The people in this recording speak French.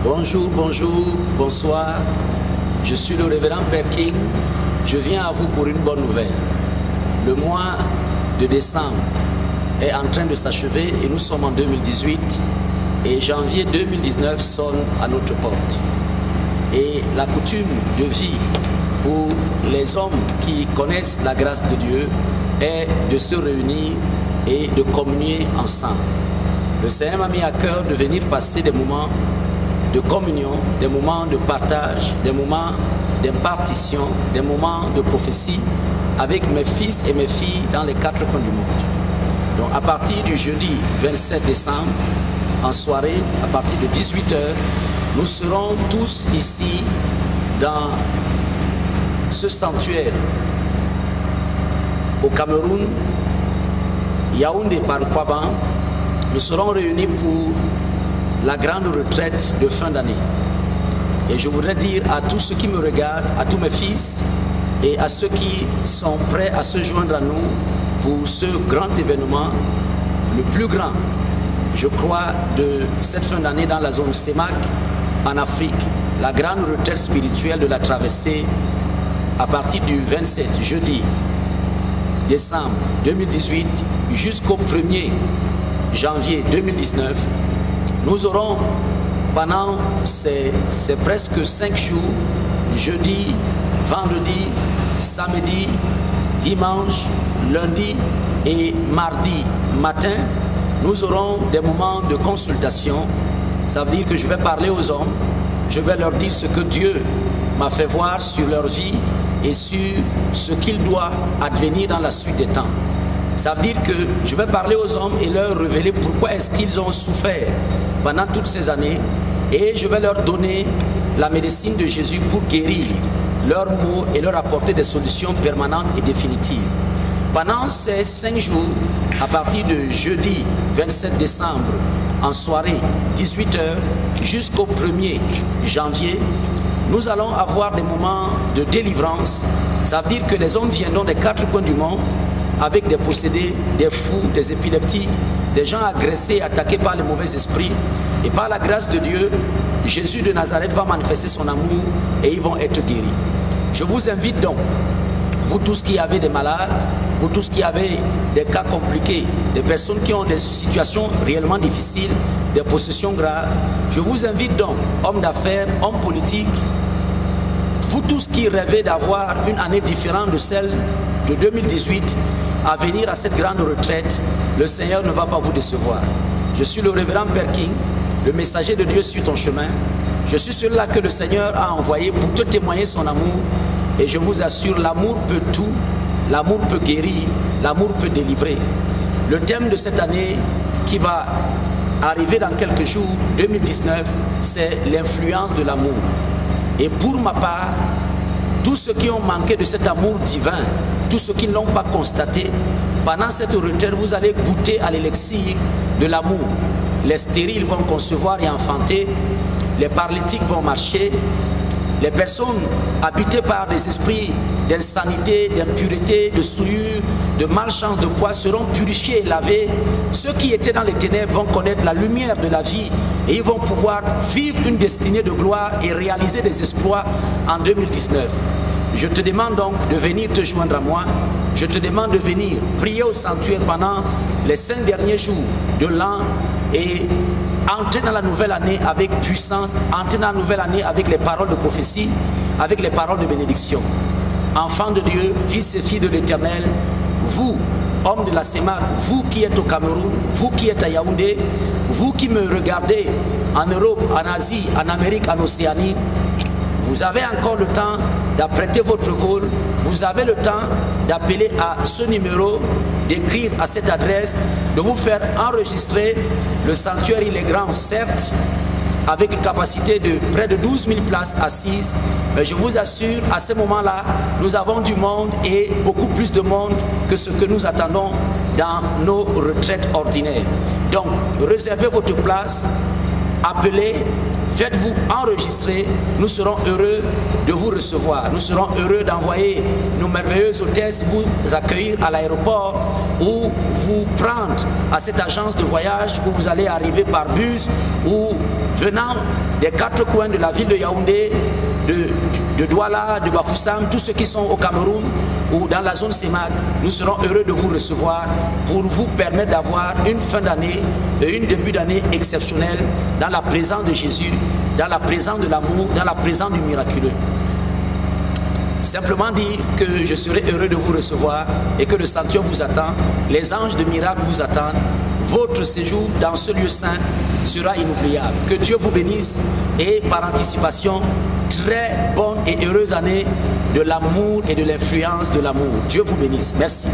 Bonjour, bonjour, bonsoir. Je suis le révérend Père King. Je viens à vous pour une bonne nouvelle. Le mois de décembre est en train de s'achever et nous sommes en 2018 et janvier 2019 sonne à notre porte. Et la coutume de vie pour les hommes qui connaissent la grâce de Dieu est de se réunir et de communier ensemble. Le Seigneur m'a mis à cœur de venir passer des moments de communion, des moments de partage, des moments d'impartition, des moments de prophétie avec mes fils et mes filles dans les 4 coins du monde. Donc à partir du jeudi 27 décembre, en soirée, à partir de 18 h, nous serons tous ici dans ce sanctuaire au Cameroun, Yaoundé par Kwaban. Nous serons réunis pour la grande retraite de fin d'année. Et je voudrais dire à tous ceux qui me regardent, à tous mes fils et à ceux qui sont prêts à se joindre à nous pour ce grand événement, le plus grand, je crois, de cette fin d'année dans la zone CEMAC en Afrique, la grande retraite spirituelle de la traversée à partir du 27 jeudi décembre 2018 jusqu'au 1er janvier 2019. Nous aurons pendant ces presque 5 jours, jeudi, vendredi, samedi, dimanche, lundi et mardi matin, nous aurons des moments de consultation. Ça veut dire que je vais parler aux hommes, je vais leur dire ce que Dieu m'a fait voir sur leur vie et sur ce qu'il doit advenir dans la suite des temps. Ça veut dire que je vais parler aux hommes et leur révéler pourquoi est-ce qu'ils ont souffert pendant toutes ces années, et je vais leur donner la médecine de Jésus pour guérir leurs maux et leur apporter des solutions permanentes et définitives. Pendant ces 5 jours, à partir de jeudi 27 décembre, en soirée, 18 h, jusqu'au 1er janvier, nous allons avoir des moments de délivrance. Ça veut dire que les hommes viendront des 4 coins du monde avec des possédés, des fous, des épileptiques, des gens agressés, attaqués par les mauvais esprits. Et par la grâce de Dieu, Jésus de Nazareth va manifester son amour et ils vont être guéris. Je vous invite donc, vous tous qui avez des malades, vous tous qui avez des cas compliqués, des personnes qui ont des situations réellement difficiles, des possessions graves, je vous invite donc, hommes d'affaires, hommes politiques, vous tous qui rêvez d'avoir une année différente de celle de 2018, à venir à cette grande retraite. Le Seigneur ne va pas vous décevoir. Je suis le révérend Père King, le messager de Dieu sur ton chemin. Je suis celui-là que le Seigneur a envoyé pour te témoigner son amour. Et je vous assure, l'amour peut tout, l'amour peut guérir, l'amour peut délivrer. Le thème de cette année qui va arriver dans quelques jours, 2019, c'est l'influence de l'amour. Et pour ma part, tous ceux qui ont manqué de cet amour divin, tous ceux qui ne l'ont pas constaté, pendant cette retraite, vous allez goûter à l'élixir de l'amour. Les stériles vont concevoir et enfanter, les paralytiques vont marcher, les personnes habitées par des esprits d'insanité, d'impureté, de souillure, de malchance, de poids seront purifiés et lavés. Ceux qui étaient dans les ténèbres vont connaître la lumière de la vie et ils vont pouvoir vivre une destinée de gloire et réaliser des exploits en 2019. Je te demande donc de venir te joindre à moi. Je te demande de venir prier au sanctuaire pendant les 5 derniers jours de l'an et entrer dans la nouvelle année avec puissance, entrer dans la nouvelle année avec les paroles de prophétie, avec les paroles de bénédiction. Enfants de Dieu, fils et filles de l'Éternel, vous, hommes de la CEMAC, vous qui êtes au Cameroun, vous qui êtes à Yaoundé, vous qui me regardez en Europe, en Asie, en Amérique, en Océanie, vous avez encore le temps d'apprêter votre vol, vous avez le temps d'appeler à ce numéro, d'écrire à cette adresse, de vous faire enregistrer. Le sanctuaire, il est grand, certes, avec une capacité de près de 12 000 places assises, mais je vous assure, à ce moment-là, nous avons du monde et beaucoup plus de monde que ce que nous attendons dans nos retraites ordinaires. Donc, réservez votre place, appelez, faites-vous enregistrer, nous serons heureux de vous recevoir. Nous serons heureux d'envoyer nos merveilleuses hôtesses vous accueillir à l'aéroport ou vous prendre à cette agence de voyage où vous allez arriver par bus ou venant des 4 coins de la ville de Yaoundé, de Douala, de Bafoussam, tous ceux qui sont au Cameroun ou dans la zone CEMAC, nous serons heureux de vous recevoir pour vous permettre d'avoir une fin d'année et une début d'année exceptionnelle dans la présence de Jésus, dans la présence de l'amour, dans la présence du miraculeux. Simplement dire que je serai heureux de vous recevoir et que le sanctuaire vous attend, les anges de miracle vous attendent. Votre séjour dans ce lieu saint sera inoubliable. Que Dieu vous bénisse et par anticipation, très bonne et heureuse année de l'amour et de l'influence de l'amour. Dieu vous bénisse. Merci.